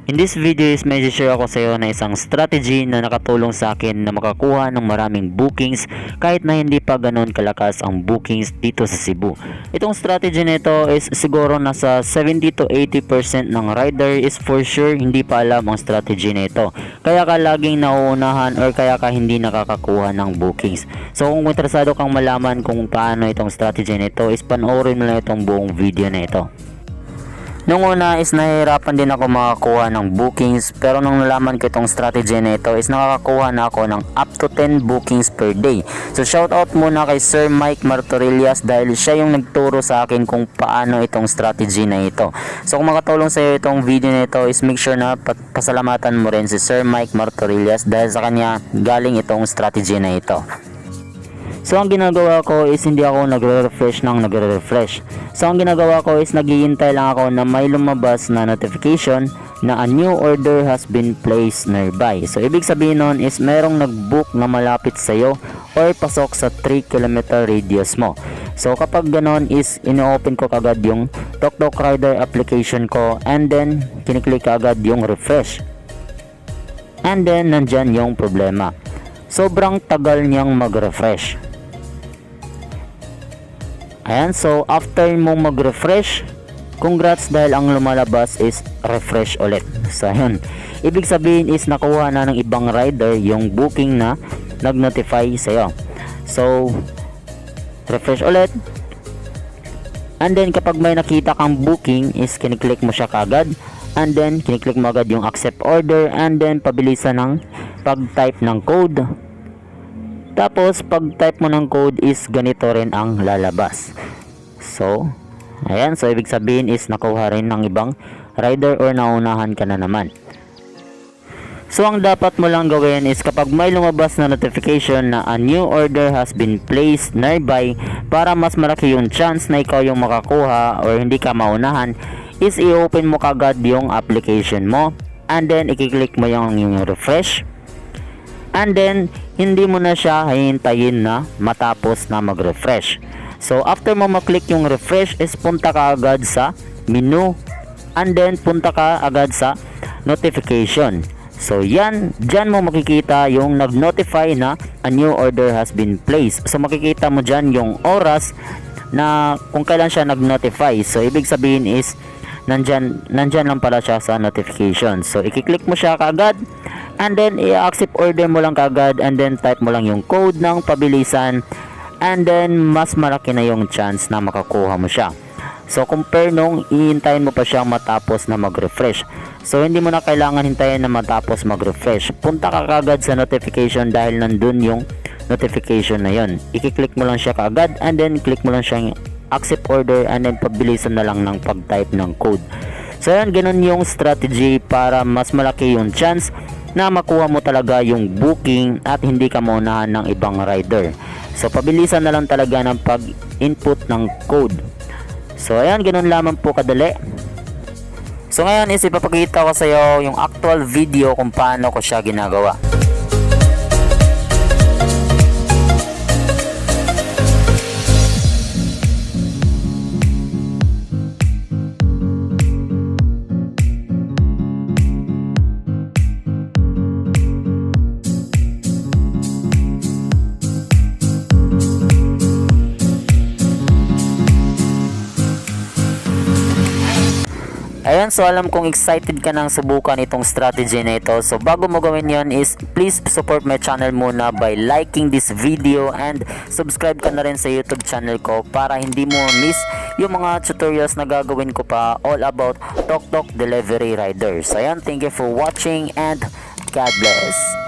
In this video is may share ako sa iyo na isang strategy na nakatulong sa akin na makakuha ng maraming bookings kahit na hindi pa ganoon kalakas ang bookings dito sa Cebu. Itong strategy nito is siguro nasa 70 to 80% ng rider is for sure hindi pa alam ang strategy nito. Kaya ka laging nauunahan or kaya ka hindi nakakakuha ng bookings. So kung interesado kang malaman kung paano itong strategy nito is panoorin mo lang itong buong video na ito. Nung una is nahihirapan din ako makakuha ng bookings, pero nung nalaman ko itong strategy na ito is nakakakuha na ako ng up to 10 bookings per day. So shoutout muna kay Sir Mike Martorillas dahil siya yung nagturo sa akin kung paano itong strategy na ito. So kung makatulong sa iyo itong video na ito is make sure na pasalamatan mo rin si Sir Mike Martorillas dahil sa kanya galing itong strategy na ito. So ang ginagawa ko is hindi ako nagre-refresh ng nagre-refresh. So ang ginagawa ko is naghihintay lang ako na may lumabas na notification na a new order has been placed nearby. So ibig sabihin nun is merong nag-book na malapit sa iyo or pasok sa 3 km radius mo. So kapag ganon is ino-open ko kagad yung Toktok rider application ko and then kiniklik agad yung refresh. And then nandyan yung problema. Sobrang tagal niyang mag-refresh. Ayan, so after mong mag-refresh, congrats dahil ang lumalabas is refresh ulit. So ayun, ibig sabihin is nakuha na ng ibang rider yung booking na nag-notify sa'yo. So refresh ulit. And then kapag may nakita kang booking is kiniklik mo siya kagad. And then kiniklik mo agad yung accept order and then pabilisan ng pag-type ng code. Tapos pag type mo ng code is ganito rin ang lalabas. So ayan, so ibig sabihin is nakuha rin ng ibang rider or naunahan ka na naman. So ang dapat mo lang gawin is kapag may lumabas na notification na a new order has been placed nearby, para mas malaki yung chance na ikaw yung makakuha or hindi ka maunahan, is i-open mo kagad yung application mo and then i-click mo yung refresh. And then, hindi mo na siya hihintayin na matapos na mag-refresh. So, after mo maklik yung refresh is punta ka agad sa menu. And then, punta ka agad sa notification. So, dyan mo makikita yung nag-notify na a new order has been placed. So, makikita mo dyan yung oras na kung kailan siya nag-notify. So, ibig sabihin is, nandyan lang pala siya sa notification. So, i-click mo siya kaagad. And then i-accept order mo lang kagad and then type mo lang yung code ng pabilisan and then mas malaki na yung chance na makakuha mo siya. So compare nung ihintayin mo pa siyang matapos na mag-refresh. So hindi mo na kailangan hintayin na matapos mag-refresh. Punta ka kagad sa notification dahil nandun yung notification na yon. I-click mo lang siya kagad and then click mo lang siyang accept order and then pabilisan na lang ng pag-type ng code. So yan, ganun yung strategy para mas malaki yung chance na makuha mo talaga yung booking at hindi ka maunahan ng ibang rider. So pabilisan na lang talaga ng pag-input ng code. So ayan, ganun lamang po kadali. So ngayon is ipapakita ko sa iyo yung actual video kung paano ko siya ginagawa. Ayan, so alam kong excited ka nang subukan itong strategy na ito. So bago mo gawin yon is please support my channel muna by liking this video and subscribe ka na rin sa YouTube channel ko para hindi mo miss yung mga tutorials na gagawin ko pa all about Toktok delivery riders. Ayan, thank you for watching and God bless.